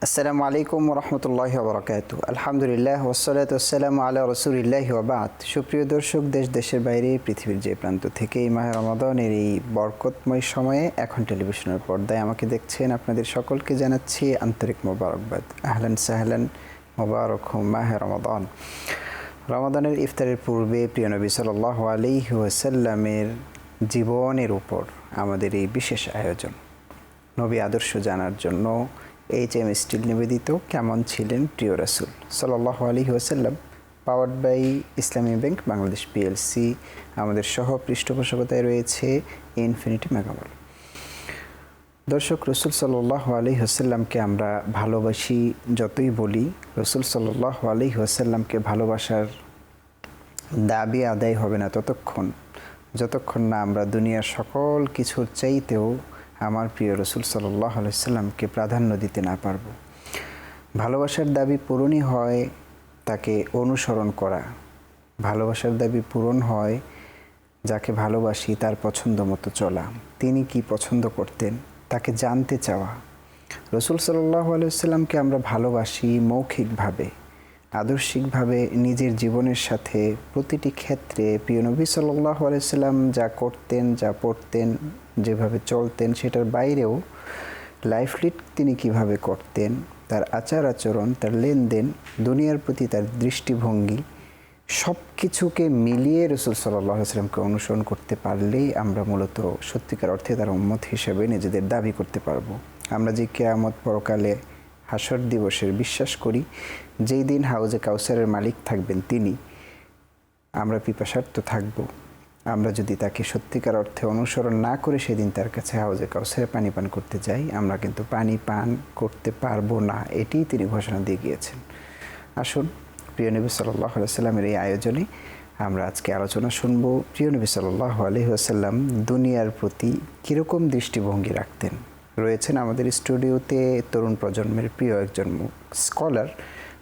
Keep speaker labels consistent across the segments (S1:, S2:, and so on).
S1: আসসালামু আলাইকুম রহমতুল্লাহি ওয়া বারাকাতুহু। আলহামদুলিল্লাহ ওয়াসসালাতু ওয়াসসালামু আলা রাসূলিল্লাহি ওয়া বা'দ। সুপ্রিয় দর্শক, দেশের বাইরে পৃথিবীর যে প্রান্ত থেকে এই মাহে রমাদানের এই বরকতময় সময়ে এখন টেলিভিশনের পর্দায় আমাকে দেখছেন, আপনাদের সকলকে জানাচ্ছি আন্তরিক মোবারকবাদ। আহলান সাহলান, মোবারকুম মাহে রমাদান। রমাদানের ইফতারের পূর্বে প্রিয় নবী সাল্লাল্লাহু আলাইহি ওয়াসাল্লামের জীবনের উপর আমাদের এই বিশেষ আয়োজন। নবী আদর্শ জানার জন্য HM স্টিল নিবেদিত কেমন ছিলেন প্রিয় রাসূল সাল্লাল্লাহু আলাইহি ওয়াসাল্লাম, powered by Islami bank Bangladesh PLC। আমাদের সহ পৃষ্ঠপোষকতায় রয়েছে ইনফিনিটি মেগামল। দর্শক, রাসূল সাল্লাল্লাহু আলাইহি ওয়াসাল্লামকে আমরা ভালোবাসি যতই বলি, রাসূল সাল্লাল্লাহু আলাইহি ওয়াসাল্লামকে ভালোবাসার দাবি আদায় হবে না যতক্ষণ না আমরা দুনিয়ার সকল কিছুর চাইতেও আমার প্রিয় রাসূল সাল্লাল্লাহু আলাইহি ওয়াসাল্লামকে প্রাধান্য দিতে না পারব। ভালোবাসার দাবি পূরণই হয় তাকে অনুসরণ করা। ভালোবাসার দাবি পূরণ হয় যাকে ভালোবাসি তার পছন্দ মতো চলা। তিনি কি পছন্দ করতেন তাকে জানতে চাওয়া। রাসূল সাল্লাল্লাহু আলাইহি ওয়াসাল্লামকে আমরা ভালোবাসি মৌখিকভাবে, আদর্শিকভাবে নিজের জীবনের সাথে প্রতিটি ক্ষেত্রে প্রিয় নবী সাল্লাল্লাহু আলাইহি ওয়াসাল্লাম যা করতেন, যা পড়তেন, যেভাবে চলতেন সেটার বাইরেও লাইফ লিড তিনি কিভাবে করতেন, তার আচার আচরণ, তার লেনদেন, দুনিয়ার প্রতি তার দৃষ্টিভঙ্গি, সব কিছুকে মিলিয়ে রাসূল সাল্লাল্লাহু আলাইহি ওয়াসাল্লামকে অনুসরণ করতে পারলেই আমরা মূলত সত্যিকার অর্থে তার উম্মত হিসেবে নিজেদের দাবি করতে পারবো। আমরা যে কিয়ামত পরকালে হাসর দিবসের বিশ্বাস করি, যেই দিন হাউজে কাউসারের মালিক থাকবেন তিনি, আমরা পিপাসার্ত থাকব। আমরা যদি তাকে সত্যিকার অর্থে অনুসরণ না করে সেদিন তার কাছে হাউজে কাউসারে পানি পান করতে যাই, আমরা কিন্তু পানি পান করতে পারবো না, এটিই তিনি ঘোষণা দিয়ে গিয়েছেন। আসুন, প্রিয় নবী সাল্লাল্লাহু আলাইহি ওয়াসাল্লামের এই আয়োজনে আমরা আজকে আলোচনা শুনব প্রিয় নবী সাল্লাল্লাহু আলাইহি ওয়াসাল্লাম দুনিয়ার প্রতি কীরকম দৃষ্টিভঙ্গি রাখতেন। রয়েছেন আমাদের স্টুডিওতে তরুণ প্রজন্মের প্রিয় একজন স্কলার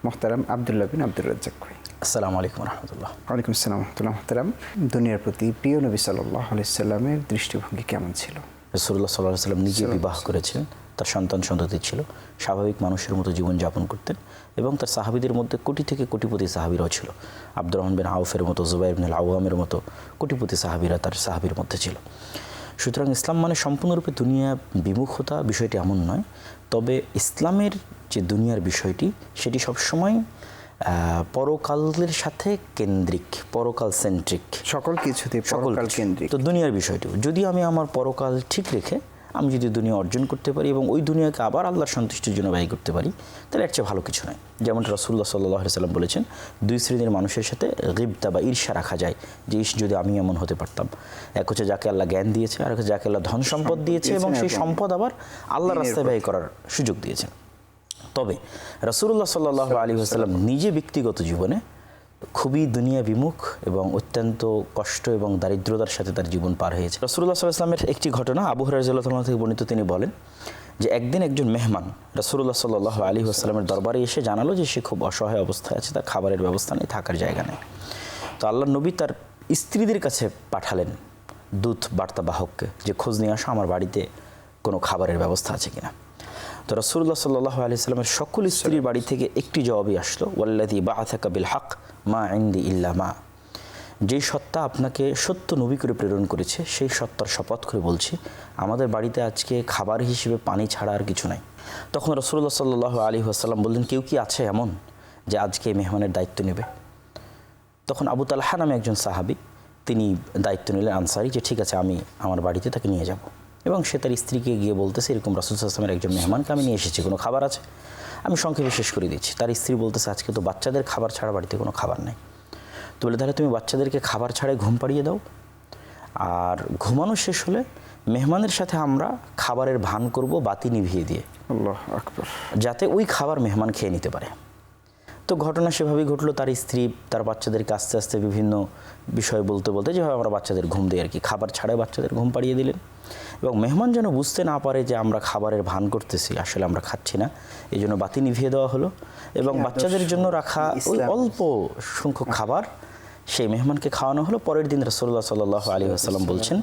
S1: মুহতারাম আব্দুল্লাহ বিন আব্দুর রাজ্জাক ভাই।
S2: আসসালামু আলাইকুম রহমতুল্লাহ।
S1: ওয়ালাইকুম আসসালাম রহমতুল্লাহ। মুহতারাম, দুনিয়ার প্রতি প্রিয় নবী সাল্লাল্লাহু আলাইহি ওয়াসাল্লামের দৃষ্টিভঙ্গি কেমন ছিল?
S2: রাসূলুল্লাহ সাল্লাল্লাহু আলাইহি ওয়াসাল্লাম নিজে বিবাহ করেছেন, তার সন্তান সন্ততি ছিল, স্বাভাবিক মানুষের মতো জীবনযাপন করতেন এবং তার সাহাবীদের মধ্যে কোটি থেকে কোটিপতি সাহাবীরাও ছিল। আব্দুর রহমান বিন আউফের মতো, জুবাইর বিন আওয়ামের মতো কোটিপতি সাহাবীরা তার সাহাবীর মধ্যে ছিল। সুতরাং ইসলাম মানে সম্পূর্ণরূপে দুনিয়া বিমুখতা বিষয়টি এমন নয়, তবে ইসলামের যে দুনিয়ার বিষয়টি সেটি সবসময় পরকালের সাথে কেন্দ্রিক, পরকাল সেন্ট্রিক,
S1: সকল কিছুতে পরকাল কেন্দ্রিক।
S2: তো দুনিয়ার বিষয়টি যদি আমি আমার পরকাল ঠিক রেখে আমি যদি দুনিয়া অর্জন করতে পারি এবং ওই দুনিয়াকে আবার আল্লাহর সন্তুষ্টির জন্য ব্যয় করতে পারি, তাহলে এর চেয়ে ভালো কিছু নয়। যেমন রাসূলুল্লাহ সাল্লাল্লাহু আলাইহি ওয়াসাল্লাম বলেছেন, দুই শ্রেণীর মানুষের সাথে গিবতা বা ঈর্ষা রাখা যায়, যে যদি আমি এমন হতে পারতাম। এক হচ্ছে যাকে আল্লাহ জ্ঞান দিয়েছে, আর হচ্ছে যাকে আল্লাহ ধন সম্পদ দিয়েছে এবং সেই সম্পদ আবার আল্লাহর রাস্তায় ব্যয় করার সুযোগ দিয়েছেন। তবে রাসূলুল্লাহ সাল্লাল্লাহু আলাইহি ওয়াসাল্লাম নিজে ব্যক্তিগত জীবনে খুবই দুনিয়া বিমুখ এবং অত্যন্ত কষ্ট এবং দারিদ্রতার সাথে তার জীবন পার হয়েছে। রাসূলুল্লাহ সাল্লাল্লাহু আলাইহি ওয়াসাল্লামের একটি ঘটনা আবু হুরায়রা রাদিয়াল্লাহু তাআলা থেকে বর্ণিত, তিনি বলেন যে একদিন একজন মেহমান রাসূলুল্লাহ সাল্লাল্লাহু আলাইহি ওয়াসাল্লামের দরবারে এসে জানালো যে সে খুব অসহায় অবস্থায় আছে, তার খাবারের ব্যবস্থা নেই, থাকার জায়গা নেই। তো আল্লাহর নবী তার স্ত্রীদের কাছে পাঠালেন দূত বার্তাবাহককে, যে খোঁজ নিয়ে আসো আমার বাড়িতে কোনো খাবারের ব্যবস্থা আছে কিনা। তো রাসূলুল্লাহ সাল্লাল্লাহু আলাইহি ওয়াসাল্লামের সকল স্ত্রীর বাড়ি থেকে একটি জবাবই আসলো, ওয়াল্লাযী বাআসাকা বিল হক মা ইনদি ইল্লা মা। যেই সত্তা আপনাকে সত্য নবী করে প্রেরণ করেছে সেই সত্তার শপথ করে বলছি, আমাদের বাড়িতে আজকে খাবার হিসেবে পানি ছাড়া আর কিছু নাই। তখন রাসূলুল্লাহ সাল্লাল্লাহু আলাইহি ওয়াসাল্লাম বললেন, কেউ কি আছে এমন যে আজকে মেহমানের দায়িত্ব নেবে? তখন আবু তালহা নামে একজন সাহাবী, তিনি দায়িত্ব নিলেন আনসারী, যে ঠিক আছে আমি আমার বাড়িতে তাকে নিয়ে যাব। এবং সে তার স্ত্রীকে গিয়ে বলতেছে, এরকম রাসূল সাল্লাল্লাহু আলাইহি ওয়াসাল্লামের একজন মেহমানকে আমি নিয়ে এসেছি, কোনো খাবার আছে? আমি সংক্ষেপে শেষ করে দিচ্ছি। তার স্ত্রী বলতেছে, আজকে তো বাচ্চাদের খাবার ছাড়া বাড়িতে কোনো খাবার নেই। তো বলে, তাহলে তুমি বাচ্চাদেরকে খাবার ছাড়াই ঘুম পাড়িয়ে দাও, আর ঘুমানো শেষ হলে মেহমানের সাথে আমরা খাবারের ভান করব বাতি নিভিয়ে দিয়ে,
S1: আল্লাহু আকবার,
S2: যাতে ওই খাবার মেহমান খেয়ে নিতে পারে। তো ঘটনা সেভাবেই ঘটলো। তার স্ত্রী তার বাচ্চাদেরকে আস্তে আস্তে বিভিন্ন বিষয় বলতে বলতে যেভাবে আমরা বাচ্চাদের ঘুম দিই আর কি, খাবার ছাড়াই বাচ্চাদের ঘুম পাড়িয়ে দিলেন। এবং মেহমান যেন বুঝতে না পারে যে আমরা খাবারের ভান করতেছি, আসলে আমরা খাচ্ছি না, এই জন্য বাতি নিভিয়ে দেওয়া হলো। এবং বাচ্চাদের জন্য রাখা ওই অল্প সংখ্যক খাবার সেই মেহমানকে খাওয়ানো হলো। পরের দিন রাসূলুল্লাহ সাল্লাল্লাহু আলাইহি ওয়াসাল্লাম বলছেন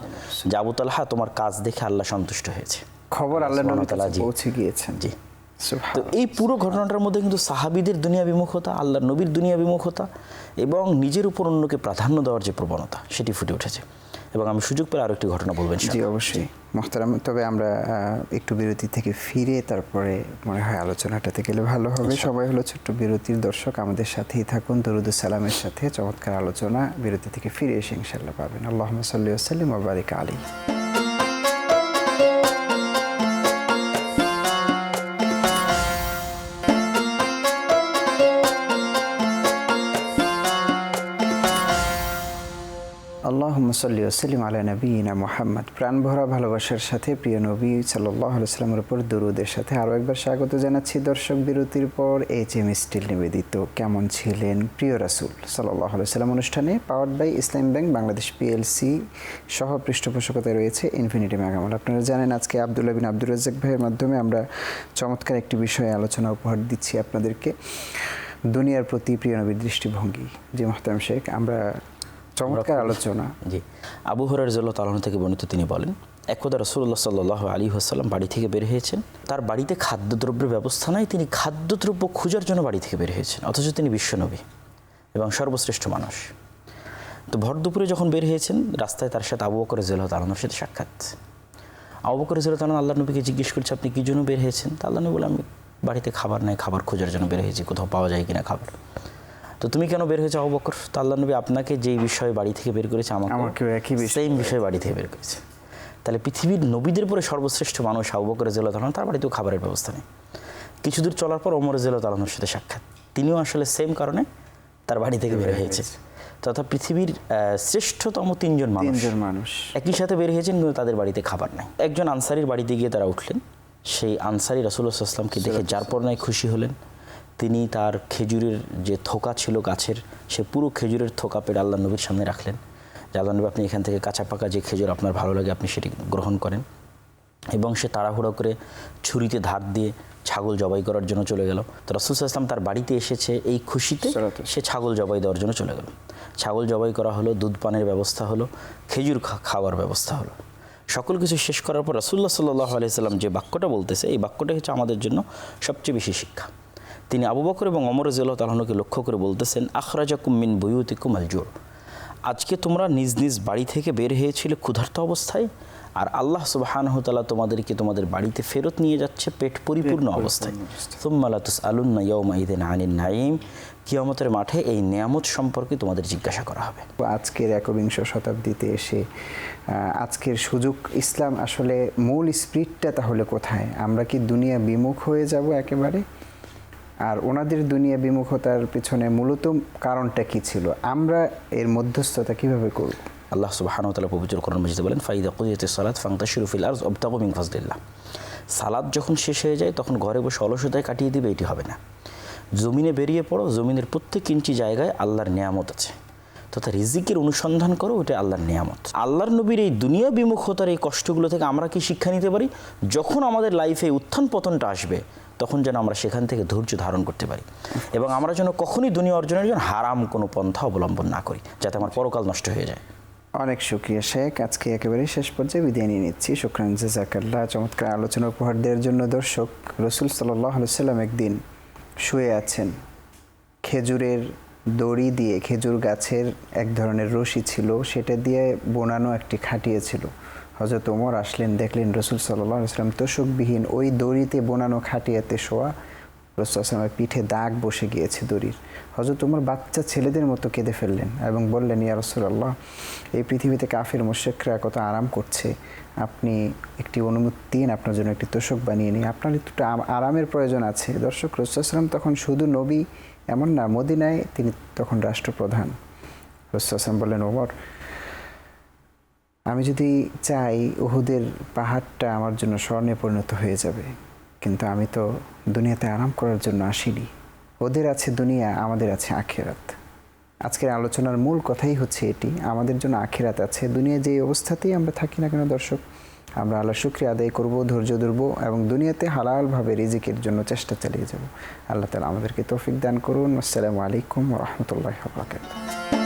S2: যে আবু তালহা, তোমার কাজ দেখে আল্লাহ সন্তুষ্ট হয়েছে,
S1: খবর আল্লাহর নবীর কাছে পৌঁছে গিয়েছেন।
S2: জি,
S1: সুবহান।
S2: তো এই পুরো ঘটনাটার মধ্যে কিন্তু সাহাবীদের দুনিয়া বিমুখতা, আল্লাহর নবীর দুনিয়া বিমুখতা এবং নিজের উপর অন্যকে প্রাধান্য দেওয়ার যে প্রবণতা সেটি ফুটে উঠেছে। এবং আমি সুযোগ পেলে আরও একটি ঘটনা বলবেন।
S1: জি অবশ্যই মোহতারাম, তবে আমরা একটু বিরতি থেকে ফিরে তারপরে মনে হয় আলোচনাটাতে গেলে ভালো হবে। সবাই হলো ছোট্ট বিরতির দর্শক, আমাদের সাথেই থাকুন। দরুদ ও সালামের সাথে চমৎকার আলোচনা বিরতি থেকে ফিরে এসে ইনশাআল্লাহ পাবেন। আল্লাহুম্মা সাল্লি ওয়া সাল্লিম ওয়া বারিক আলাইহি। আল্লাহুম্মা সাল্লি ওয়া সাল্লিম আলা নবিয়িনা মুহাম্মদ। প্রাণ ভরা ভালোবাসার সাথে প্রিয় নবী সাল্লাল্লাহু আলাইহি ওয়াসাল্লামের উপর দরুদের সাথে আরও একবার স্বাগত জানাচ্ছি দর্শক বিরতির পর। HM স্টিল নিবেদিত কেমন ছিলেন প্রিয় রাসূল সাল্লাল্লাহু আলাইহি ওয়াসাল্লাম অনুষ্ঠানে powered by Islami bank Bangladesh PLC সহ পৃষ্ঠপোষকতায় রয়েছে ইনফিনিটি মেগামল। আপনারা জানেন আজকে আব্দুল্লাহ বিন আব্দুর রাজ্জাক ভাইয়ের মাধ্যমে আমরা চমৎকার একটি বিষয়ে আলোচনা উপহার দিচ্ছি আপনাদেরকে, দুনিয়ার প্রতি প্রিয় নবীর দৃষ্টিভঙ্গি। জি মোহতারাম শেখ, আমরা চমৎকার আলোচনা।
S2: জি, আবু হুরায়রা রাদিয়াল্লাহু তাআলা থেকে বর্ণিত, তিনি বলেন একদা রাসূলুল্লাহ সাল্লাল্লাহু আলাইহি ওয়াসাল্লাম বাড়ি থেকে বের হয়েছেন। তার বাড়িতে খাদ্যদ্রব্যের ব্যবস্থা নাই, তিনি খাদ্যদ্রব্য খোঁজার জন্য বাড়ি থেকে বের হয়েছেন, অথচ তিনি বিশ্বনবী এবং সর্বশ্রেষ্ঠ মানুষ। তো ভর দুপুরে যখন বের হয়েছেন, রাস্তায় তার সাথে আবু বকর রাদিয়াল্লাহু তাআলার সাথে সাক্ষাৎ। আবু বকর রাদিয়াল্লাহু তাআলা আল্লাহর নবীকে জিজ্ঞেস করছে, আপনি কী জন্য বের হয়েছেন? তা আল্লাহ নবী বলে, আমি বাড়িতে খাবার নাই, খাবার খোঁজার জন্য বের হয়েছি, কোথাও পাওয়া যায় কিনা খাবার। তো তুমি কেন বের হয়েছো আবু বকর? তো আল্লাহ নবী, আপনাকে যেই বিষয়ে বাড়ি থেকে বের করেছে আমাকে
S1: একই
S2: সেম বিষয়ে বাড়ি থেকে বের করেছে। তাহলে পৃথিবীর নবীদের পরে সর্বশ্রেষ্ঠ মানুষ আবু বকর রাদিয়াল্লাহু তাআলা, তার বাড়িতেও খাবারের ব্যবস্থা নেই। কিছু দূর চলার পর ওমর রাদিয়াল্লাহু তাআলার সাথে সাক্ষাৎ, তিনিও আসলে সেম কারণে তার বাড়ি থেকে বের হয়েছে। তথা পৃথিবীর শ্রেষ্ঠতম তিনজন মানুষ একই সাথে বের হয়েছেন, কিন্তু তাদের বাড়িতে খাবার নাই। একজন আনসারীর বাড়িতে গিয়ে তারা উঠলেন। সেই আনসারী রাসূলুল্লাহ সাল্লাল্লাহু আলাইহি ওয়াসাল্লামকে দেখে যার পর নাই খুশি হলেন। তিনি তার খেজুরের যে থোকা ছিল গাছের, সে পুরো খেজুরের থোকা পেড়ে আল্লাহ নবীর সামনে রাখলেন যে আল্লাহ নবী, আপনি এখান থেকে কাঁচা পাকা যে খেজুর আপনার ভালো লাগে আপনি সেটি গ্রহণ করেন। এবং সে তাড়াহুড়ো করে ছুরিতে ধার দিয়ে ছাগল জবাই করার জন্য চলে গেল। তো রাসূল সাল্লাল্লাহু আলাইহি ওয়াসাল্লাম তার বাড়িতে এসেছে, এই খুশিতে সে ছাগল জবাই দেওয়ার জন্য চলে গেল। ছাগল জবাই করা হলো, দুধ পানের ব্যবস্থা হলো, খেজুর খাওয়ার ব্যবস্থা হলো। সকল কিছু শেষ করার পর রাসূলুল্লাহ সাল্লাল্লাহু আলাইহি ওয়াসাল্লাম যে বাক্যটা বলতেছে, এই বাক্যটা হচ্ছে আমাদের জন্য সবচেয়ে বেশি শিক্ষা। তিনি আবু বকর এবং ওমর রাদিয়াল্লাহু তাআলাকে লক্ষ্য করে বলতেছেন, আখরাজাকুম মিন বুয়ুতিকুম আল-জুর। আজকে তোমরা নিজ নিজ বাড়ি থেকে বের হয়েছিলে ক্ষুধার্ত অবস্থায়, আর আল্লাহ সুবহানাহু ওয়া তাআলা তোমাদেরকে তোমাদের বাড়িতে ফেরত নিয়ে যাচ্ছে পেট পরিপূর্ণ অবস্থায়। সুম্মা লা তুসআলুন্না ইয়াওমাইযিন আনিন নাঈম। কিয়ামতের মাঠে এই নিয়ামত সম্পর্কে তোমাদের জিজ্ঞাসা করা হবে।
S1: আজকের একবিংশ শতাব্দীতে এসে আজকের সুযোগ, ইসলাম আসলে মূল স্পিরিটটা তাহলে কোথায়? আমরা কি দুনিয়া বিমুখ হয়ে যাব একেবারে? আর ওনাদের দুনিয়া বিমুখতার পিছনে মূলত কারণটা কি ছিল? আমরা এর মধ্যস্থতা কিভাবে করব?
S2: আল্লাহ সুবহানাহু ওয়া তাআলা পবিত্র কোরআন মাজিদে বলেন, ফাইদা কুদিয়াতিস সালাত ফান্তাশিরু ফিল আরদ ওয়াবতাগু মিন ফাজলিল্লাহ। সালাত যখন শেষ হয়ে যায় তখন ঘরে বসে অলসতায় কাটিয়ে দিবে, এটি হবে না। জমিনে বেরিয়ে পড়ো, জমিনের প্রত্যেক ইঞ্চি জায়গায় আল্লাহর নিয়ামত আছে, তথা রিজিকের অনুসন্ধান করো, ওটা আল্লাহর নিয়ামত। আল্লাহর নবীর এই দুনিয়া বিমুখতার এই কষ্টগুলো থেকে আমরা কি শিক্ষা নিতে পারি? যখন আমাদের লাইফে উত্থান পতনটা আসবে, তখন যেন আমরা সেখান থেকে ধৈর্য ধারণ করতে পারি এবং আমরা যেন কখনোই দুনিয়া অর্জনের জন্য হারাম কোনো পন্থা অবলম্বন না করি, যাতে আমার পরকাল নষ্ট হয়ে যায়।
S1: অনেক শুকরিয়া শেখ, আজকে একেবারে শেষ পর্যায়ে বিদায় নিয়ে নিচ্ছি। শুকরান জাযাকাল্লাহ চমৎকার আলোচনা উপহার দেওয়ার জন্য। দর্শক, রাসূল সাল্লাল্লাহু আলাইহি ওয়াসাল্লাম একদিন শুয়ে আছেন, খেজুরের দড়ি দিয়ে, খেজুর গাছের এক ধরনের রশি ছিল, সেটা দিয়ে বোনানো একটি খাটিয়া ছিল। হযরত ওমর আসলেন, দেখলেন রাসূল সাল্লাল্লাহু আলাইহি ওয়াসাল্লাম তোশকবিহীন ওই দড়িতে বোনানো খাটিয়াতে শোয়া। রাসূল সাল্লাল্লাহু পিঠে দাগ বসে গিয়েছে দড়ির। হযরত ওমর বাচ্চা ছেলেদের মতো কেঁদে ফেললেন এবং বললেন, ইয়া রাসূলুল্লাহ, এই পৃথিবীতে কাফির মুশরিকরা কত আরাম করছে, আপনি একটি অনুমতি দিন, আপনার জন্য একটি তোশক বানিয়ে নিই, আপনার একটু আরামের প্রয়োজন আছে। দর্শক, রাসূল সাল্লাল্লাহু আলাইহি ওয়াসাল্লাম তখন শুধু নবী এমন না, মদিনায় তিনি তখন রাষ্ট্রপ্রধান। রাসূল সাল্লাল্লাহু আলাইহি ওয়াসাল্লাম বললেন, ওমর, আমি যদি চাই উহুদের পাহাড়টা আমার জন্য স্বর্ণে পরিণত হয়ে যাবে, কিন্তু আমি তো দুনিয়াতে আরাম করার জন্য আসিনি। ওদের আছে দুনিয়া, আমাদের আছে আখিরাত। আজকের আলোচনার মূল কথাই হচ্ছে এটি, আমাদের জন্য আখিরাত আছে। দুনিয়া যে অবস্থাতেই আমরা থাকি না কেন দর্শক, আমরা আল্লাহর শুকরিয়া আদায় করব, ধৈর্য ধরব এবং দুনিয়াতে হালালভাবে রিজিকের জন্য চেষ্টা চালিয়ে যাব। আল্লাহ তাআলা আমাদেরকে তৌফিক দান করুন। আসসালামু আলাইকুম ওয়া রাহমাতুল্লাহি ওয়া বারাকাতুহু।